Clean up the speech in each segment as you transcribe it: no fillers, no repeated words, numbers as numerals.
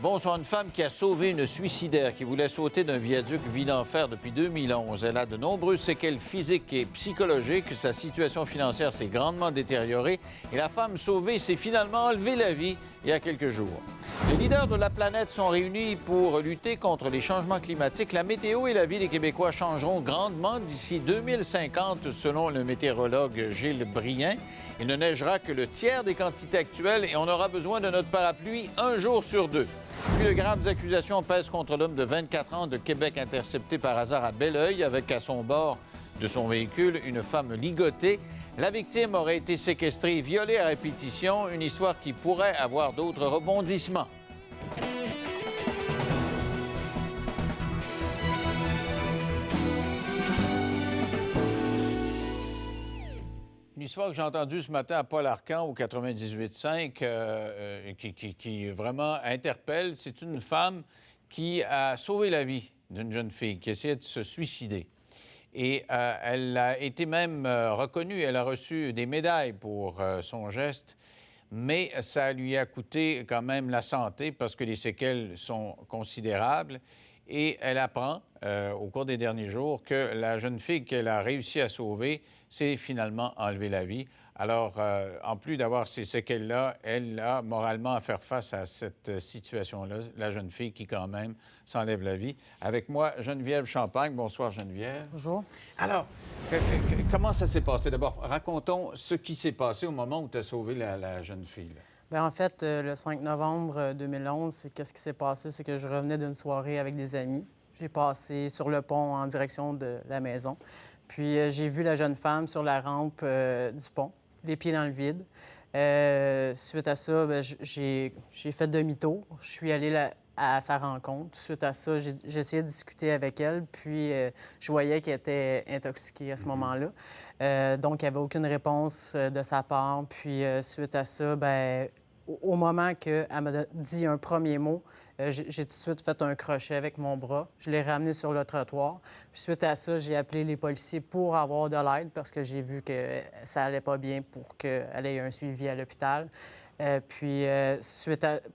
Bonsoir, une femme qui a sauvé une suicidaire qui voulait sauter d'un viaduc vit d'enfer depuis 2011. Elle a de nombreuses séquelles physiques et psychologiques. Sa situation financière s'est grandement détériorée et la femme sauvée s'est finalement enlevé la vie il y a quelques jours. Les leaders de la planète sont réunis pour lutter contre les changements climatiques. La météo et la vie des Québécois changeront grandement d'ici 2050, selon le météorologue Gilles Brien. Il ne neigera que le tiers des quantités actuelles et on aura besoin de notre parapluie un jour sur deux. Puis de graves accusations pèsent contre l'homme de 24 ans de Québec intercepté par hasard à Belleuil avec à son bord de son véhicule une femme ligotée. La victime aurait été séquestrée et violée à répétition, une histoire qui pourrait avoir d'autres rebondissements. Une histoire que j'ai entendue ce matin à Paul Arcan au 98.5 qui vraiment interpelle. C'est une femme qui a sauvé la vie d'une jeune fille qui essayait de se suicider. Et elle a été même reconnue, elle a reçu des médailles pour son geste, mais ça lui a coûté quand même la santé parce que les séquelles sont considérables. Et elle apprend au cours des derniers jours que la jeune fille qu'elle a réussi à sauver s'est finalement enlevé la vie. Alors, en plus d'avoir ces séquelles-là, elle a moralement à faire face à cette situation-là, la jeune fille qui, quand même, s'enlève la vie. Avec moi, Geneviève Champagne. Bonsoir, Geneviève. Bonjour. Alors, comment ça s'est passé? D'abord, racontons ce qui s'est passé au moment où tu as sauvé la jeune fille. Là. Bien, en fait, le 5 novembre 2011, qu'est-ce qui s'est passé? C'est que je revenais d'une soirée avec des amis. J'ai passé sur le pont en direction de la maison. Puis j'ai vu la jeune femme sur la rampe du pont, les pieds dans le vide. Suite à ça, bien, j'ai fait demi-tour. Je suis allé à sa rencontre. Suite à ça, j'ai essayé de discuter avec elle. Puis je voyais qu'elle était intoxiquée à ce moment-là. Donc, il n'y avait aucune réponse de sa part. Puis suite à ça, bien, au moment qu'elle m'a dit un premier mot, j'ai tout de suite fait un crochet avec mon bras. Je l'ai ramené sur le trottoir. Puis suite à ça, j'ai appelé les policiers pour avoir de l'aide parce que j'ai vu que ça allait pas bien pour qu'elle ait un suivi à l'hôpital.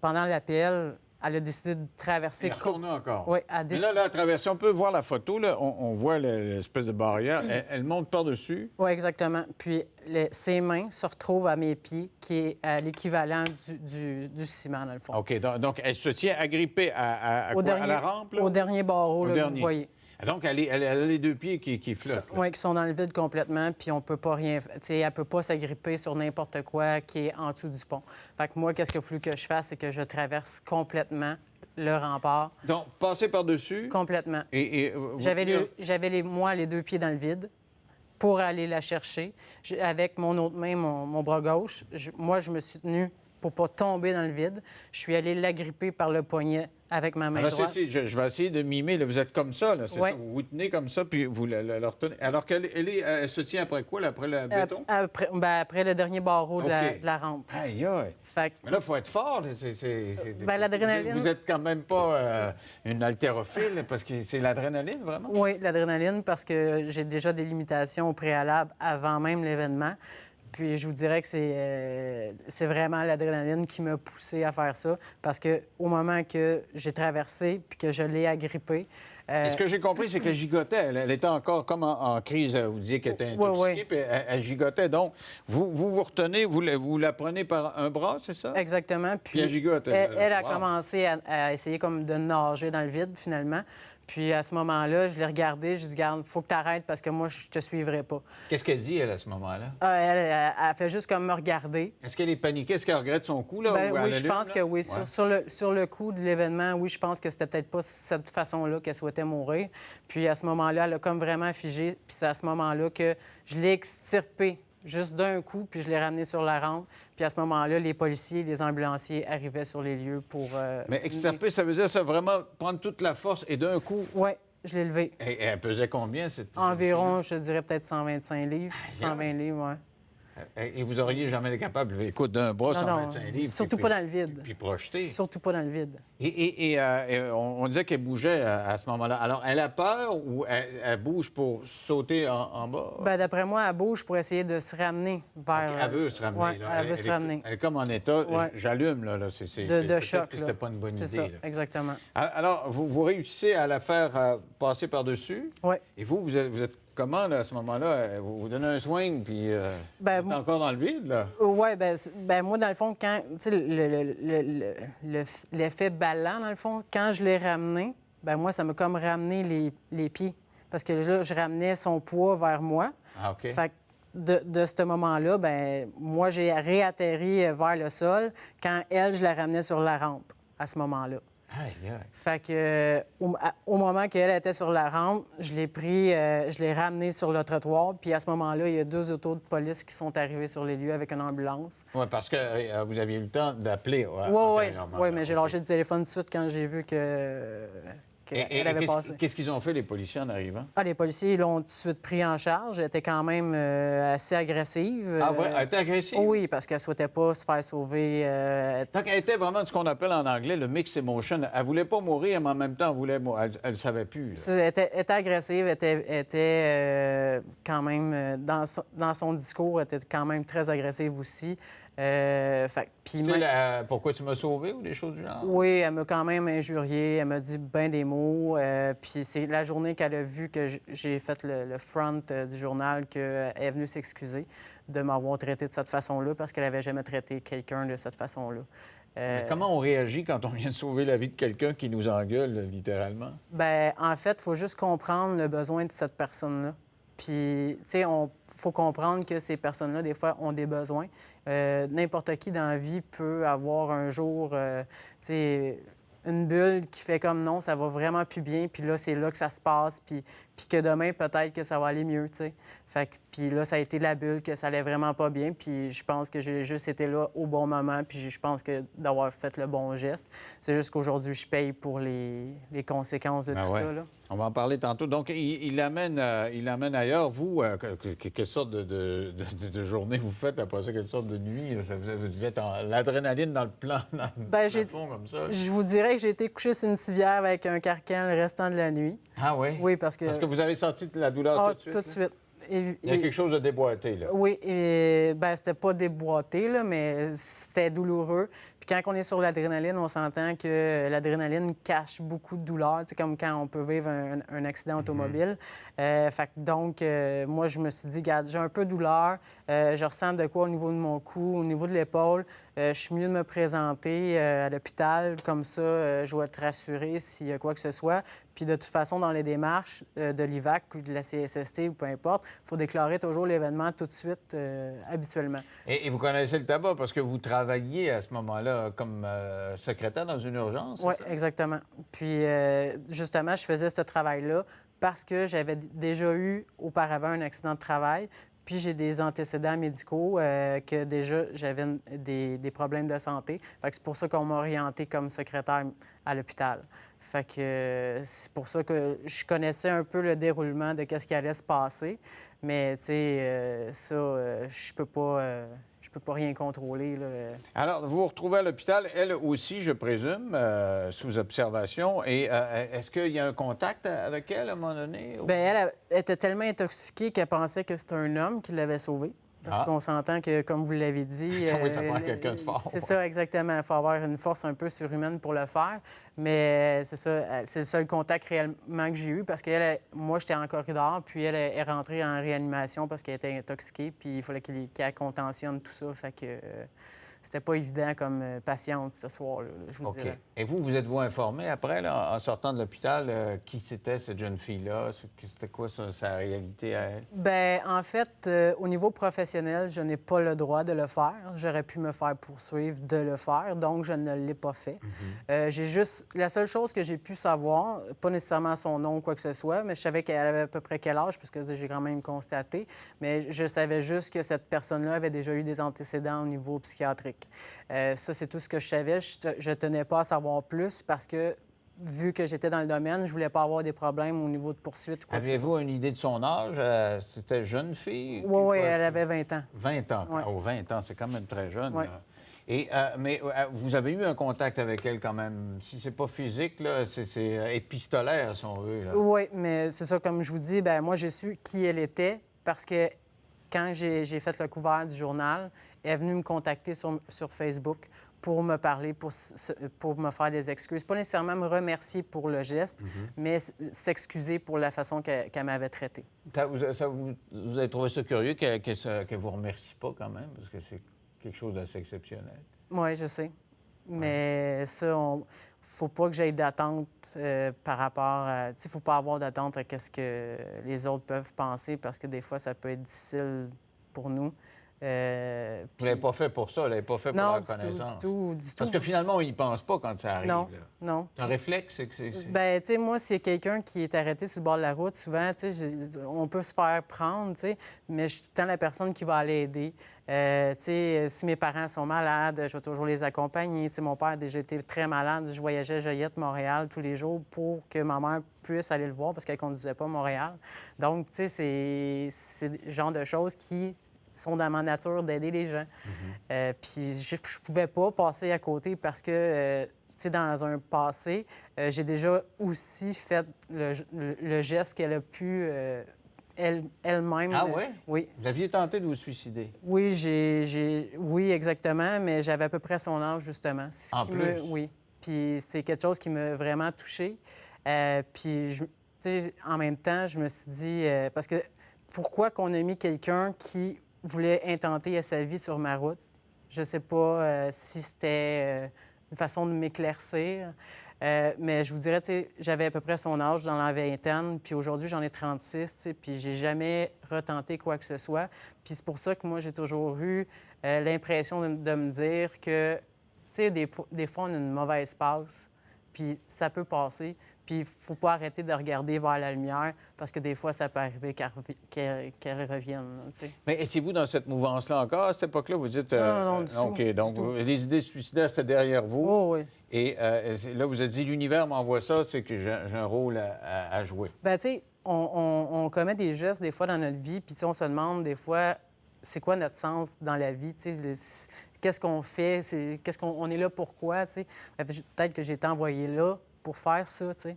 Pendant l'appel, elle a décidé de traverser... Elle est retournée encore. Oui, Mais là, elle a traversé. On peut voir la photo, là. On voit l'espèce de barrière. Elle monte par-dessus. Oui, exactement. Puis ses mains se retrouvent à mes pieds, qui est à l'équivalent du ciment, dans le fond. OK. Donc elle se tient agrippée à la rampe? Là? Au dernier barreau, là, dernier. vous voyez. Donc, elle a les deux pieds qui flottent. Oui, qui sont dans le vide complètement, puis on peut pas rien... Tu sais, elle peut pas s'agripper sur n'importe quoi qui est en dessous du pont. Fait que moi, qu'est-ce qu'il a fallu que je fasse, c'est que je traverse complètement le rempart. Donc, passer par-dessus? Complètement. J'avais les deux pieds dans le vide pour aller la chercher. Avec mon autre main, mon bras gauche, moi, je me suis tenu pour pas tomber dans le vide. Je suis allé l'agripper par le poignet avec ma main droite. Je vais essayer de mimer. Là, vous êtes comme ça, là, c'est ouais. ça? Vous vous tenez comme ça, puis vous la retenez. Alors qu'elle se tient après quoi, là, après le béton? Après le dernier barreau de la rampe. Aïe, aïe! Fait que... Mais là, il faut être fort. l'adrénaline... Vous êtes quand même pas une haltérophile, parce que c'est l'adrénaline, vraiment? Oui, l'adrénaline, parce que j'ai déjà des limitations au préalable avant même l'événement. Puis je vous dirais que c'est vraiment l'adrénaline qui m'a poussé à faire ça, parce qu'au moment que j'ai traversé puis que je l'ai agrippée... Ce que j'ai compris, c'est qu'elle gigotait. Elle était encore comme en crise. Vous disiez qu'elle était intoxiquée, puis elle gigotait. Donc, vous retenez, vous la prenez par un bras, c'est ça? Exactement. Puis elle gigote. Elle a commencé à essayer comme de nager dans le vide, finalement. Puis à ce moment-là, je l'ai regardée, j'ai dit, garde, faut que tu arrêtes parce que moi, je te suivrai pas. Qu'est-ce qu'elle dit, elle, à ce moment-là? Elle fait juste comme me regarder. Est-ce qu'elle est paniquée? Est-ce qu'elle regrette son coup, là? Oui, je pense que oui. Ouais. Sur le coup de l'événement, oui, je pense que c'était peut-être pas cette façon-là qu'elle souhaitait mourir. Puis à ce moment-là, elle a comme vraiment figé. Puis c'est à ce moment-là que je l'ai extirpée juste d'un coup, puis je l'ai ramenée sur la rampe. Puis à ce moment-là, les policiers, les ambulanciers arrivaient sur les lieux pour... Mais extirper, ça veut dire ça, vraiment prendre toute la force et d'un coup... Oui, je l'ai levée. Et elle pesait combien, cette... Environ, je dirais peut-être 125 livres, 120 livres, oui. Et vous auriez jamais été capable, écoute, d'un bras, Non, 125 livres. surtout pas dans le vide. Puis projeter. Surtout pas dans le vide. Et on disait qu'elle bougeait à ce moment-là. Alors, elle a peur ou elle bouge pour sauter en bas? Bien, d'après moi, elle bouge pour essayer de se ramener vers... Elle veut se ramener. Ouais, là. elle veut se ramener. Elle est comme en état, Ouais. j'allume, là. De peut-être choc, que c'était pas une bonne idée. C'est ça, là. exactement. Alors, vous réussissez à la faire passer par-dessus. Oui. Et vous êtes comment, là, à ce moment-là? Vous donnez un swing, puis Ben, vous êtes encore dans le vide, là? Oui, ben moi, dans le fond, quand, tu sais, l'effet ballant, dans le fond, quand je l'ai ramené, ben moi, ça m'a comme ramené les pieds. Parce que là, je ramenais son poids vers moi. Ah, OK. Fait que de ce moment-là, ben moi, j'ai réatterri vers le sol quand elle, je la ramenais sur la rampe à ce moment-là. Aïe, aïe. Fait que au moment qu'elle était sur la rampe, je l'ai pris, je l'ai ramené sur le trottoir. Puis à ce moment-là, il y a 2 autos de police qui sont arrivés sur les lieux avec une ambulance. Oui, parce que vous aviez eu le temps d'appeler. Oui, mais j'ai lâché le téléphone tout de suite quand j'ai vu qu'elle avait passé. Qu'est-ce qu'ils ont fait, les policiers, en arrivant? Ah, les policiers, ils l'ont tout de suite pris en charge. Elle était quand même assez agressive. Ah, ouais? Elle était agressive? Oui, parce qu'elle souhaitait pas se faire sauver. Donc, elle était vraiment ce qu'on appelle en anglais le mixed emotion. Elle voulait pas mourir, mais en même temps, elle ne savait plus. Là. Elle était agressive, elle était quand même, dans son discours, elle était quand même très agressive aussi. Tu sais, pourquoi tu m'as sauvé ou des choses du genre? Oui, elle m'a quand même injurié, elle m'a dit bien des mots. Puis c'est la journée qu'elle a vu que j'ai fait le front du journal qu'elle est venue s'excuser de m'avoir traité de cette façon-là parce qu'elle n'avait jamais traité quelqu'un de cette façon-là. Mais comment on réagit quand on vient de sauver la vie de quelqu'un qui nous engueule, littéralement? Bien, en fait, il faut juste comprendre le besoin de cette personne-là. Puis, tu sais, faut comprendre que ces personnes-là, des fois, ont des besoins. N'importe qui dans la vie peut avoir un jour, tu sais, une bulle qui fait comme non, ça va vraiment plus bien, puis là, c'est là que ça se passe, puis que demain, peut-être que ça va aller mieux, tu sais. Fait que, puis là, ça a été la bulle que ça allait vraiment pas bien, puis je pense que j'ai juste été là au bon moment, puis je pense que d'avoir fait le bon geste. C'est juste qu'aujourd'hui, je paye pour les conséquences de tout ça, là. On va en parler tantôt. Donc, il l'amène ailleurs. Vous, quelle sorte de journée vous faites après ça? Quelle sorte de nuit? Vous devez être l'adrénaline dans le plan, dans le fond, comme ça. Je vous dirais que j'ai été couché sur une civière avec un carcan le restant de la nuit. Ah oui? Oui, parce que... Parce que vous avez senti de la douleur tout de suite? Tout de suite. Il y a quelque chose de déboîté, là. Oui, bien, c'était pas déboîté, là, mais c'était douloureux. Puis quand on est sur l'adrénaline, on s'entend que l'adrénaline cache beaucoup de douleur, tu sais, comme quand on peut vivre un accident automobile. Fait que donc, moi, je me suis dit, regarde, j'ai un peu de douleur, je ressens de quoi au niveau de mon cou, au niveau de l'épaule. Je suis mieux de me présenter à l'hôpital, comme ça, je vais te rassurer s'il y a quoi que ce soit. Puis de toute façon, dans les démarches de l'IVAC ou de la CSST ou peu importe, il faut déclarer toujours l'événement tout de suite, habituellement. Et vous connaissez le tabac parce que vous travailliez à ce moment-là comme secrétaire dans une urgence, Oui, c'est ça? exactement. Puis justement, je faisais ce travail-là parce que j'avais déjà eu auparavant un accident de travail. Puis j'ai des antécédents médicaux que déjà j'avais des problèmes de santé. Fait que c'est pour ça qu'on m'a orienté comme secrétaire à l'hôpital. Fait que c'est pour ça que je connaissais un peu le déroulement de qu'est-ce qui allait se passer. Mais tu sais, je peux pas rien contrôler, là. Alors, vous vous retrouvez à l'hôpital, elle aussi, je présume, sous observation. Et est-ce qu'il y a un contact avec elle à un moment donné? Bien, elle était tellement intoxiquée qu'elle pensait que c'était un homme qui l'avait sauvée. Parce qu'on s'entend que, comme vous l'avez dit... Oui, ça prend quelqu'un de fort. C'est ça, exactement. Il faut avoir une force un peu surhumaine pour le faire. Mais c'est ça, c'est le seul contact réellement que j'ai eu parce que moi, j'étais en corridor, puis elle est rentrée en réanimation parce qu'elle était intoxiquée, puis il fallait qu'elle contentionne tout ça. Fait que c'était pas évident comme patiente ce soir-là, je vous dirais. Et vous êtes-vous informé après, là, en sortant de l'hôpital, qui c'était cette jeune fille-là? C'était quoi sa réalité à elle? Bien, en fait, au niveau professionnel, je n'ai pas le droit de le faire. J'aurais pu me faire poursuivre de le faire, donc je ne l'ai pas fait. J'ai juste... La seule chose que j'ai pu savoir, pas nécessairement son nom ou quoi que ce soit, mais je savais qu'elle avait à peu près quel âge, puisque j'ai quand même constaté, mais je savais juste que cette personne-là avait déjà eu des antécédents au niveau psychiatrique. Ça, c'est tout ce que je savais. Je ne tenais pas à savoir plus parce que vu que j'étais dans le domaine, je voulais pas avoir des problèmes au niveau de poursuite ou quoi que ce soit. Aviez-vous une idée de son âge? C'était jeune fille? Oui, elle avait 20 ans. 20 ans. Ouais. Oh, 20 ans, c'est quand même très jeune. Ouais. Là. Et, mais vous avez eu un contact avec elle quand même. Si c'est pas physique, là, c'est épistolaire, si on veut. Là. Oui, mais c'est ça, comme je vous dis, ben moi, j'ai su qui elle était parce que quand j'ai fait le couvert du journal, elle est venue me contacter sur Facebook pour me parler, pour me faire des excuses. Pas nécessairement me remercier pour le geste, mais s'excuser pour la façon qu'elle m'avait traité. Vous avez trouvé ça curieux qu'elle ne vous remercie pas quand même, parce que c'est quelque chose d'assez exceptionnel. Oui, je sais. Mais ça, faut pas que j'aie d'attente par rapport à... Il ne faut pas avoir d'attente à ce que les autres peuvent penser parce que des fois, ça peut être difficile pour nous. Vous ne l'avez pas fait pour ça, vous ne l'avez pas fait pour la reconnaissance. Non, du tout. Parce que finalement, on n'y pense pas quand ça arrive. Non, là. non. Un réflexe, c'est que c'est... Bien, tu sais, moi, s'il y a quelqu'un qui est arrêté sur le bord de la route, souvent, tu sais, on peut se faire prendre, tu sais, mais je suis tout le temps la personne qui va aller aider. Tu sais, si mes parents sont malades, je vais toujours les accompagner. Tu sais, mon père a déjà été très malade. Je voyageais à Joliette-Montréal tous les jours pour que ma mère puisse aller le voir parce qu'elle ne conduisait pas à Montréal. Donc, tu sais, c'est le genre de choses qui sont dans ma nature d'aider les gens. Puis je pouvais pas passer à côté parce que, tu sais, dans un passé, j'ai déjà aussi fait le geste qu'elle a pu elle-même. Ah oui? Oui. Vous aviez tenté de vous suicider? Oui, oui, exactement, mais j'avais à peu près son âge, justement. En plus? Oui. Puis c'est quelque chose qui m'a vraiment touchée. Puis, tu sais, en même temps, je me suis dit... parce que pourquoi qu'on a mis quelqu'un qui voulait intenter sa vie sur ma route? Je sais pas si c'était une façon de m'éclaircir. Mais je vous dirais, tu sais, j'avais à peu près son âge dans la vingtaine, puis aujourd'hui, j'en ai 36, tu sais, puis j'ai jamais retenté quoi que ce soit. Puis c'est pour ça que moi, j'ai toujours eu l'impression de me dire que, tu sais, des fois, on a une mauvaise passe, puis ça peut passer. Puis il faut pas arrêter de regarder vers la lumière parce que des fois, ça peut arriver qu'elle revienne. Tu sais. Mais étiez-vous dans cette mouvance-là encore à cette époque-là? Vous dites... Non, du tout. OK, donc Du tout. les idées suicidaires, c'était derrière vous. Oh, oui. Et là, vous avez dit, l'univers m'envoie ça, c'est que j'ai un rôle à jouer. Bien, tu sais, on commet des gestes des fois dans notre vie, puis tu sais, on se demande des fois, c'est quoi notre sens dans la vie, tu sais, qu'est-ce qu'on fait, qu'est-ce qu'on est là pourquoi, tu sais. Peut-être que j'ai été envoyé là pour faire ça, tu sais.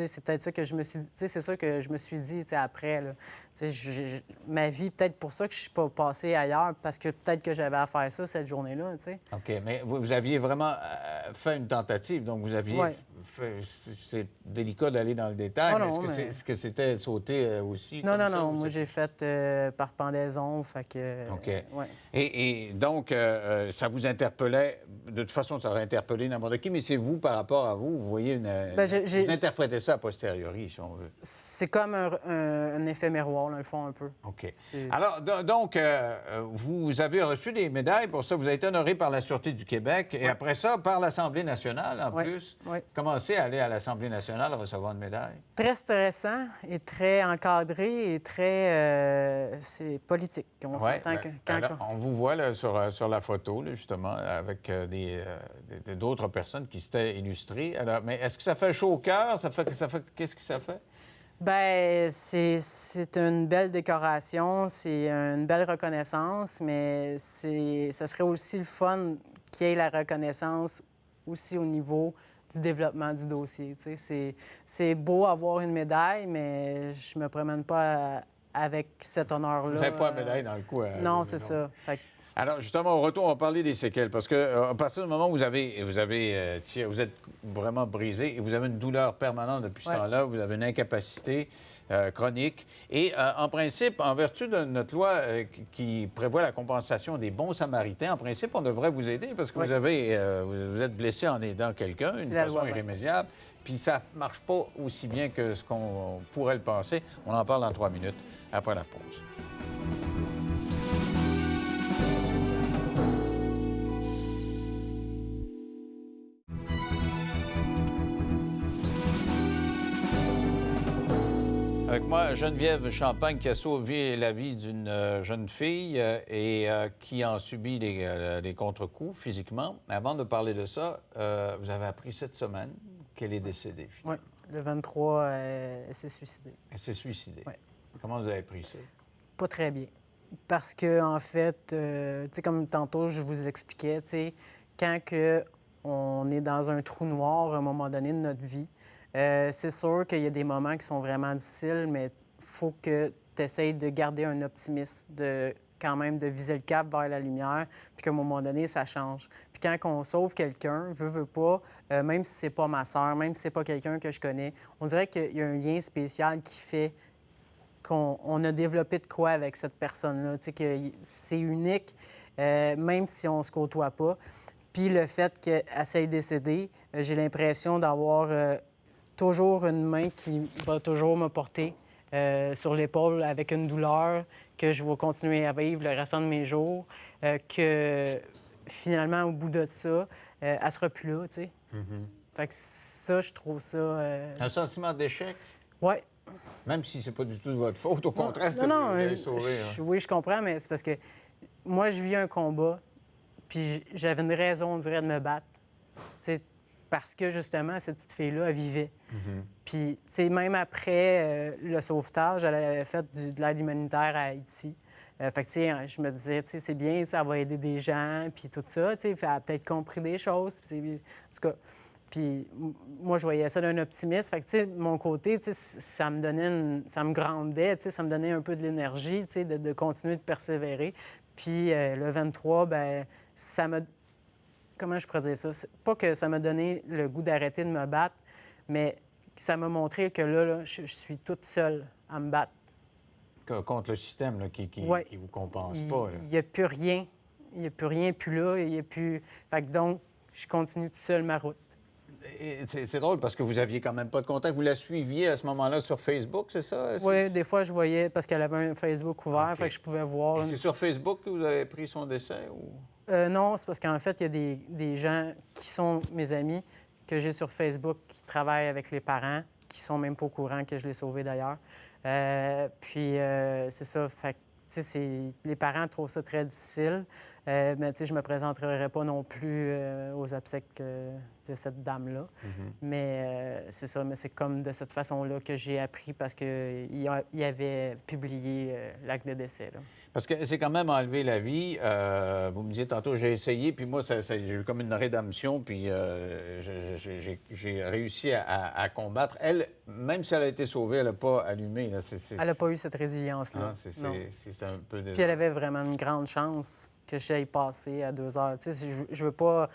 C'est peut-être ça que je me suis dit, c'est ça que je me suis dit après. Là. Ma vie, peut-être pour ça que je suis pas passée ailleurs, parce que peut-être que j'avais à faire ça cette journée-là. T'sais. OK, mais vous aviez vraiment fait une tentative, donc vous aviez fait... C'est délicat d'aller dans le détail, Oh mais non, est-ce que c'était sauté aussi? Non, comme non, ça, non. Moi, j'ai fait par pendaison, fait que... OK. Ouais. Et donc, ça vous interpellait, de toute façon, ça aurait interpellé n'importe qui, mais c'est vous, par rapport à vous, vous voyez une... vous interprétez ça a posteriori, si on veut. C'est comme un effet miroir, dans le fond, un peu. OK. Alors, donc, vous avez reçu des médailles pour ça. Vous avez été honoré par la Sûreté du Québec et après ça, par l'Assemblée nationale, en plus. Oui. Comment c'est aller à l'Assemblée nationale recevoir une médaille? Très stressant et très encadré et très... c'est politique. On s'entend on vous voit là, sur la photo, là, justement, avec d'autres personnes qui s'étaient illustrées. Alors, mais est-ce que ça fait chaud au cœur? Qu'est-ce que ça fait? Bien, c'est une belle décoration, c'est une belle reconnaissance, mais ça serait aussi le fun qu'il y ait la reconnaissance aussi au niveau du développement du dossier. C'est beau avoir une médaille, mais je me promène pas avec cet honneur-là. Vous n'avez pas la médaille dans le cou. Non, c'est ça. Alors, justement, au retour, on va parler des séquelles, parce que à partir du moment où vous êtes vraiment brisé et vous avez une douleur permanente depuis ce temps-là, vous avez une incapacité chronique. Et en principe, en vertu de notre loi qui prévoit la compensation des bons samaritains, en principe, on devrait vous aider parce que vous êtes blessé en aidant quelqu'un d'une façon irrémédiable. Puis ça ne marche pas aussi bien que ce qu'on pourrait le penser. On en parle dans 3 minutes après la pause. Avec moi, Geneviève Champagne, qui a sauvé la vie d'une jeune fille et qui en subit les contre-coups physiquement. Avant de parler de ça, vous avez appris cette semaine qu'elle est décédée, finalement. Oui, le 23, elle s'est suicidée. Elle s'est suicidée. Oui. Comment vous avez pris ça? Pas très bien. Parce que, en fait, tu sais, comme tantôt, je vous expliquais, tu sais, quand on est dans un trou noir à un moment donné de notre vie, c'est sûr qu'il y a des moments qui sont vraiment difficiles, mais il faut que tu essayes de garder un optimisme, de quand même de viser le cap vers la lumière, puis qu'à un moment donné, ça change. Puis quand on sauve quelqu'un, veut pas, même si c'est pas ma sœur, même si c'est pas quelqu'un que je connais, on dirait qu'il y a un lien spécial qui fait qu'on a développé de quoi avec cette personne-là, tu sais, que c'est unique, même si on se côtoie pas. Puis le fait qu'elle s'est décédée, j'ai l'impression d'avoir toujours une main qui va toujours me porter sur l'épaule avec une douleur que je vais continuer à vivre le restant de mes jours, que finalement, au bout de ça, elle sera plus là, tu sais. Fait que ça, je trouve ça... Un sentiment d'échec? Ouais. Même si c'est pas du tout de votre faute, au contraire, c'est non, vous l'avez sauvé. Hein. oui, je comprends, mais c'est parce que moi, je vis un combat, puis j'avais une raison, on dirait, de me battre. T'sais, parce que, justement, cette petite fille-là, elle vivait. Puis, tu sais, même après le sauvetage, elle avait fait de l'aide humanitaire à Haïti. Fait que, tu sais, je me disais, tu sais, c'est bien, ça va aider des gens, puis tout ça, tu sais, elle a peut-être compris des choses. Puis, en tout cas, puis moi, je voyais ça d'un optimiste. Fait que, tu sais, de mon côté, tu sais, ça me donnait ça me grandait, tu sais, ça me donnait un peu de l'énergie, tu sais, de continuer de persévérer. Puis le 23, ben ça m'a... Comment je pourrais dire ça? Pas que ça m'a donné le goût d'arrêter de me battre, mais ça m'a montré que là, je suis toute seule à me battre. Contre le système là, qui Ouais. vous compense pas. Il n'y a plus rien. Il n'y a plus rien, plus là. Il n'y a plus... Fait que donc, je continue toute seule ma route. C'est drôle parce que vous aviez quand même pas de contact. Vous la suiviez à ce moment-là sur Facebook, c'est ça? Oui, des fois, je voyais, parce qu'elle avait un Facebook ouvert, OK. fait que je pouvais voir. Et c'est sur Facebook que vous avez pris son décès? Ou... Non, c'est parce qu'en fait, il y a des gens qui sont mes amis, que j'ai sur Facebook, qui travaillent avec les parents, qui sont même pas au courant que je l'ai sauvé d'ailleurs. C'est ça, fait que, tu sais, les parents trouvent ça très difficile, mais tu sais, je me présenterai pas non plus aux obsèques de cette dame-là. Mais c'est ça, mais c'est comme de cette façon-là que j'ai appris parce qu'il avait publié l'acte de décès, là. Parce que c'est quand même enlevé la vie. Vous me disiez tantôt, j'ai essayé, puis moi, j'ai eu comme une rédemption, puis j'ai réussi à combattre. Elle, même si elle a été sauvée, elle n'a pas allumé. Là. Elle n'a pas eu cette résilience-là. Ah, c'est un peu de... Puis elle avait vraiment une grande chance que j'aille passer à 2 heures. Tu sais, je veux pas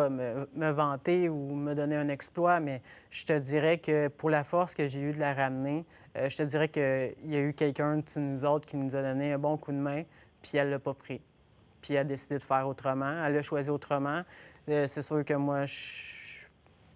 me vanter ou me donner un exploit, mais je te dirais que pour la force que j'ai eue de la ramener, je te dirais qu'il y a eu quelqu'un de nous autres qui nous a donné un bon coup de main, puis elle l'a pas pris. Puis elle a décidé de faire autrement. Elle a choisi autrement. C'est sûr que moi, tu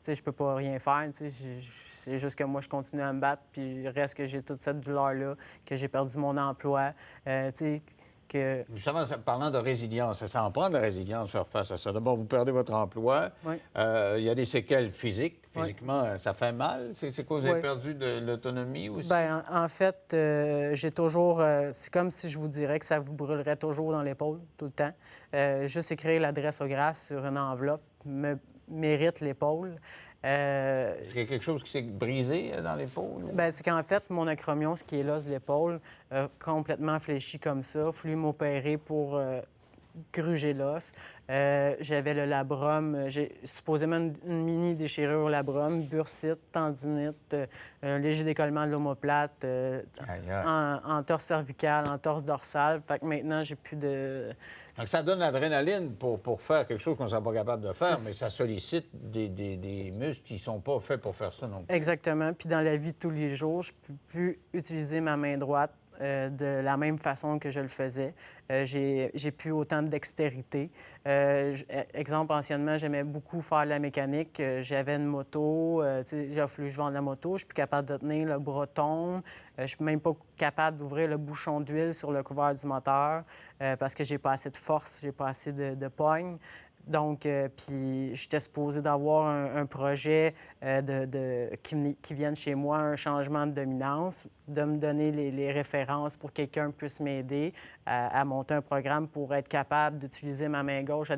sais, je peux pas rien faire. Tu sais, c'est juste que moi, je continue à me battre, puis il reste que j'ai toute cette douleur-là, que j'ai perdu mon emploi. Tu sais, que... Justement, parlant de résilience, ça en prend de la résilience faire face à ça. D'abord, vous perdez votre emploi. Oui. Il y a des séquelles physiques. Physiquement, Oui. Ça fait mal. C'est quoi, vous avez perdu de l'autonomie aussi? Bien, en fait, j'ai toujours... c'est comme si je vous dirais que ça vous brûlerait toujours dans l'épaule, tout le temps. Juste écrire l'adresse au graphe sur une enveloppe mérite l'épaule. Est-ce qu'il y a quelque chose qui s'est brisé dans l'épaule? Bien, c'est qu'en fait, mon acromion, ce qui est l'os de l'épaule, complètement fléchi comme ça. Il a fallu m'opérer pour gruger l'os. J'avais le labrum. J'ai supposément une mini déchirure au labrum, bursite, tendinite, un léger décollement de l'omoplate, entorse cervicale, entorse dorsale. Fait que maintenant, j'ai plus de... Donc, ça donne l'adrénaline pour faire quelque chose qu'on ne serait pas capable de faire, mais ça sollicite des muscles qui ne sont pas faits pour faire ça non plus. Exactement. Puis dans la vie de tous les jours, je ne peux plus utiliser ma main droite de la même façon que je le faisais. J'ai plus autant de dextérité. Exemple, anciennement, j'aimais beaucoup faire de la mécanique. J'avais une moto, j'ai fallu que je vende la moto. Je suis plus capable de tenir le bras tombe. Je suis même pas capable d'ouvrir le bouchon d'huile sur le couvert du moteur parce que j'ai pas assez de force, j'ai pas assez de poigne. Donc, puis j'étais supposée d'avoir un projet qui vienne chez moi, un changement de dominance, de me donner les références pour que quelqu'un puisse m'aider à monter un programme pour être capable d'utiliser ma main gauche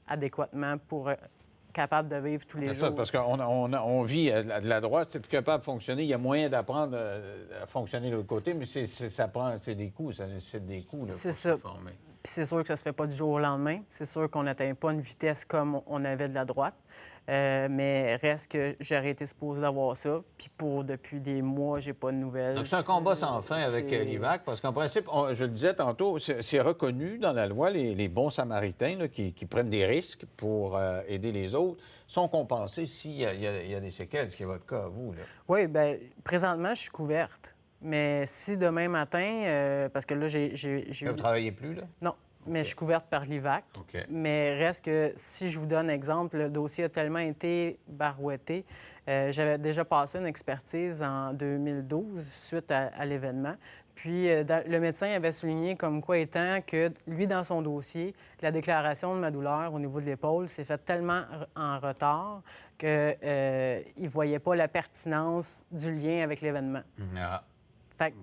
adéquatement pour capable de vivre tous les C'est jours. ça, parce qu'on vit de la droite, c'est plus capable de fonctionner. Il y a moyen d'apprendre à fonctionner de l'autre côté, mais ça prend des coûts, ça nécessite des coûts là, C'est pour ça. se former. Puis c'est sûr que ça se fait pas du jour au lendemain. C'est sûr qu'on n'atteint pas une vitesse comme on avait de la droite. Mais reste que j'aurais été supposé d'avoir ça. Puis depuis des mois, j'ai pas de nouvelles. Donc, c'est un combat sans fin avec l'IVAC, parce qu'en principe, je le disais tantôt, c'est reconnu dans la loi, les bons samaritains là, qui prennent des risques pour aider les autres sont compensés s'il y a des séquelles, ce qui est votre cas à vous. Là. Oui, bien, présentement, je suis couverte. Mais si demain matin, parce que là, j'ai Vous ne travaillez plus, là? Non, mais je suis couverte par l'IVAC. OK. Mais reste que, si je vous donne exemple, le dossier a tellement été barouetté. J'avais déjà passé une expertise en 2012 suite à l'événement. Puis, le médecin avait souligné comme quoi étant que, lui, dans son dossier, la déclaration de ma douleur au niveau de l'épaule s'est faite tellement en retard qu'il ne voyait pas la pertinence du lien avec l'événement. Ah.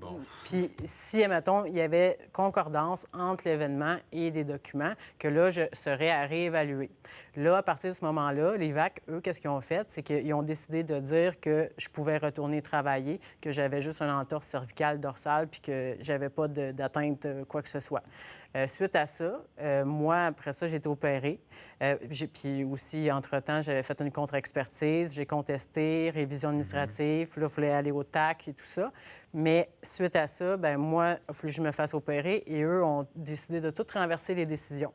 Bon. Puis si, admettons, il y avait concordance entre l'événement et des documents, que là, je serais à réévaluer. Là, à partir de ce moment-là, l'IVAC, eux, qu'est-ce qu'ils ont fait? C'est qu'ils ont décidé de dire que je pouvais retourner travailler, que j'avais juste une entorse cervicale dorsale, puis que j'avais pas d'atteinte quoi que ce soit. Suite à ça, moi, après ça, j'ai été opérée. Puis aussi, entre-temps, j'avais fait une contre-expertise, j'ai contesté, révision administrative, là, il fallait aller au TAC et tout ça. Mais suite à ça, bien, moi, il fallait que je me fasse opérer et eux ont décidé de tout renverser les décisions.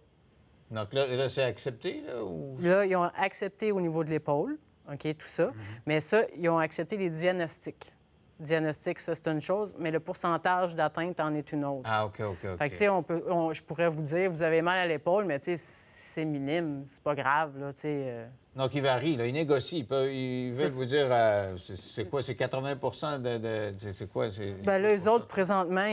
Donc là c'est accepté, là? Ou... Là, ils ont accepté au niveau de l'épaule, OK, tout ça. Mais ça, ils ont accepté les diagnostics. Diagnostic, ça, c'est une chose, mais le pourcentage d'atteinte en est une autre. Ah, OK. Fait que, tu sais, je pourrais vous dire, vous avez mal à l'épaule, mais, tu sais, c'est minime, c'est pas grave, là, tu sais. Donc, ils varient, là. Ils négocient. Ils veulent vous dire, c'est quoi, c'est 80 c'est quoi? Bien, là, eux autres, présentement,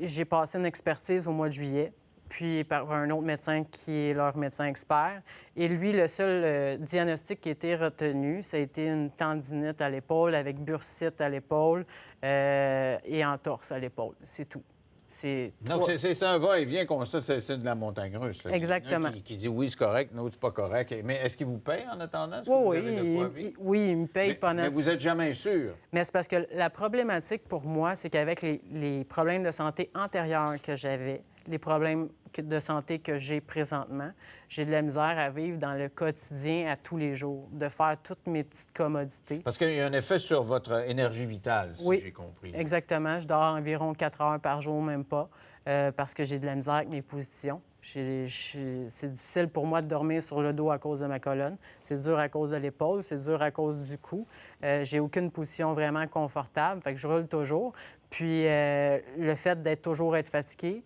j'ai passé une expertise au mois de juillet, puis par un autre médecin qui est leur médecin expert. Et lui, le seul diagnostic qui a été retenu, ça a été une tendinite à l'épaule avec bursite à l'épaule et entorse à l'épaule. C'est tout. Donc, c'est un va-et-vient comme ça, c'est de la montagne russe. Là. Exactement. Qui dit oui, c'est correct, non, c'est pas correct. Mais est-ce qu'il vous paye en attendant? Oui, il me paye pendant... Mais vous n'êtes jamais sûr. Mais c'est parce que la problématique pour moi, c'est qu'avec les problèmes de santé antérieurs que j'avais, les problèmes de santé que j'ai présentement, j'ai de la misère à vivre dans le quotidien à tous les jours, de faire toutes mes petites commodités. Parce qu'il y a un effet sur votre énergie vitale, si j'ai compris. Exactement. Je dors environ 4 heures par jour, même pas, parce que j'ai de la misère avec mes positions. C'est difficile pour moi de dormir sur le dos à cause de ma colonne. C'est dur à cause de l'épaule, c'est dur à cause du cou. J'ai aucune position vraiment confortable, fait que je roule toujours. Puis le fait d'être toujours fatigué,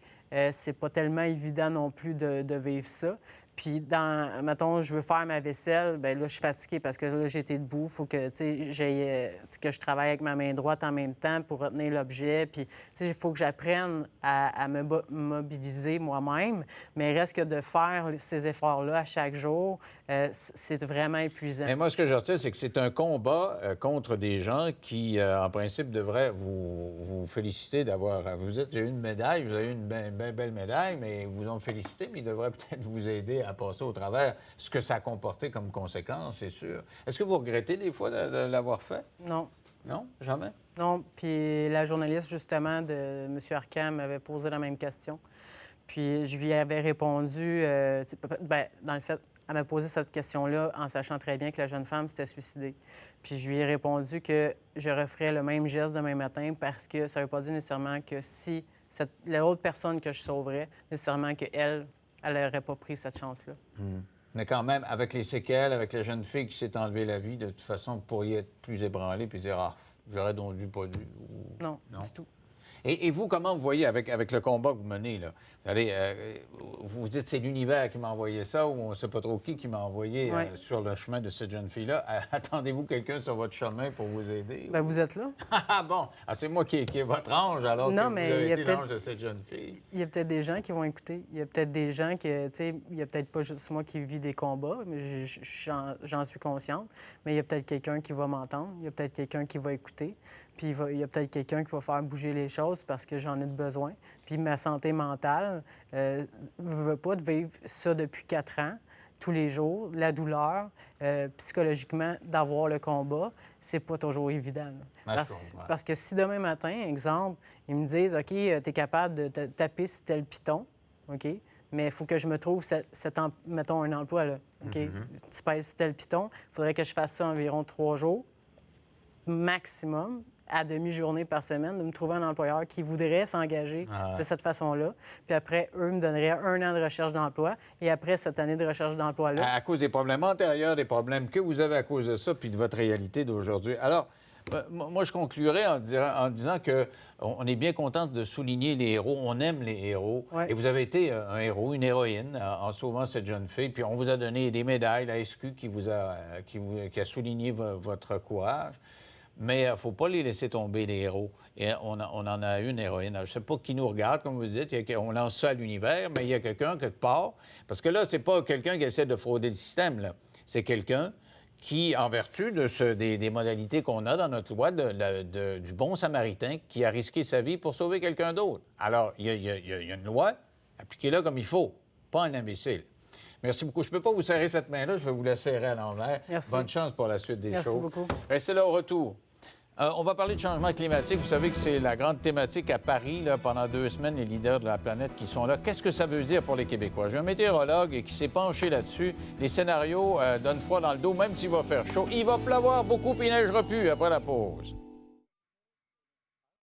c'est pas tellement évident non plus de vivre ça. Puis, mettons, je veux faire ma vaisselle, bien là, je suis fatiguée parce que là, j'ai été debout. Il faut que, que je travaille avec ma main droite en même temps pour retenir l'objet. Puis, il faut que j'apprenne à me mobiliser moi-même. Mais il reste que de faire ces efforts-là à chaque jour, c'est vraiment épuisant. Mais moi, ce que je retiens, c'est que c'est un combat contre des gens qui, en principe, devraient vous féliciter d'avoir... Vous avez eu une médaille, vous avez eu une bien belle médaille, mais ils vous ont félicité, mais ils devraient peut-être vous aider à passer au travers ce que ça a comporté comme conséquence, c'est sûr. Est-ce que vous regrettez des fois de l'avoir fait? Non. Non? Jamais? Non. Puis la journaliste, justement, de M. Arcan m'avait posé la même question. Puis je lui avais répondu, dans le fait, elle m'a posé cette question-là en sachant très bien que la jeune femme s'était suicidée. Puis je lui ai répondu que je referais le même geste demain matin parce que ça ne veut pas dire nécessairement que si l'autre personne que je sauverais, nécessairement qu'elle elle n'aurait pas pris cette chance-là. Mais quand même, avec les séquelles, avec la jeune fille qui s'est enlevée la vie, de toute façon, vous pourriez être plus ébranlé puis dire « Ah, j'aurais donc dû, pas dû. » Non, du tout. Et vous, comment vous voyez avec le combat que vous menez, là? Allez, vous dites c'est l'univers qui m'a envoyé ça ou on ne sait pas trop qui m'a envoyé sur le chemin de cette jeune fille-là. Attendez-vous quelqu'un sur votre chemin pour vous aider? Bien, vous êtes là. Ah bon! Ah, c'est moi qui est votre ange, alors que vous avez été l'ange de cette jeune fille. Il y a peut-être des gens qui vont écouter. Il y a peut-être des gens qui, tu sais, il y a peut-être pas juste moi qui vis des combats, mais j'en suis consciente. Mais il y a peut-être quelqu'un qui va m'entendre. Il y a peut-être quelqu'un qui va écouter. Puis il y a peut-être quelqu'un qui va faire bouger les choses parce que j'en ai besoin. Puis ma santé mentale, je veux pas de vivre ça depuis 4 ans, tous les jours, la douleur, psychologiquement, d'avoir le combat, c'est pas toujours évident. Ah, je comprends. Parce que si demain matin, exemple, ils me disent, OK, tu es capable de te taper sur tel piton, OK, mais il faut que je me trouve, mettons, un emploi, là, OK, tu pèses sur tel piton, il faudrait que je fasse ça environ 3 jours, maximum, à demi-journée par semaine, de me trouver un employeur qui voudrait s'engager de cette façon-là. Puis après, eux me donneraient 1 an de recherche d'emploi. Et après cette année de recherche d'emploi-là... À cause des problèmes antérieurs, des problèmes que vous avez à cause de ça, puis de votre réalité d'aujourd'hui. Alors, moi, je conclurai en disant qu'on est bien content de souligner les héros. On aime les héros. Ouais. Et vous avez été un héros, une héroïne en sauvant cette jeune fille. Puis on vous a donné des médailles, la SQ qui a souligné votre courage. Mais il ne faut pas les laisser tomber, les héros. Et on en a une héroïne. Alors, je ne sais pas qui nous regarde, comme vous dites. On lance ça à l'univers, mais il y a quelqu'un quelque part. Parce que là, ce n'est pas quelqu'un qui essaie de frauder le système, là. C'est quelqu'un qui, en vertu des modalités qu'on a dans notre loi du bon samaritain, qui a risqué sa vie pour sauver quelqu'un d'autre. Alors, il y a une loi, appliquez-la comme il faut, pas un imbécile. Merci beaucoup. Je ne peux pas vous serrer cette main-là, je vais vous la serrer à l'envers. Merci. Bonne chance pour la suite des shows. Merci beaucoup. Restez là au retour. On va parler de changement climatique. Vous savez que c'est la grande thématique à Paris, là, pendant 2 semaines, les leaders de la planète qui sont là. Qu'est-ce que ça veut dire pour les Québécois? J'ai un météorologue qui s'est penché là-dessus. Les scénarios donnent froid dans le dos, même s'il va faire chaud. Il va pleuvoir beaucoup, puis il neigera plus après la pause.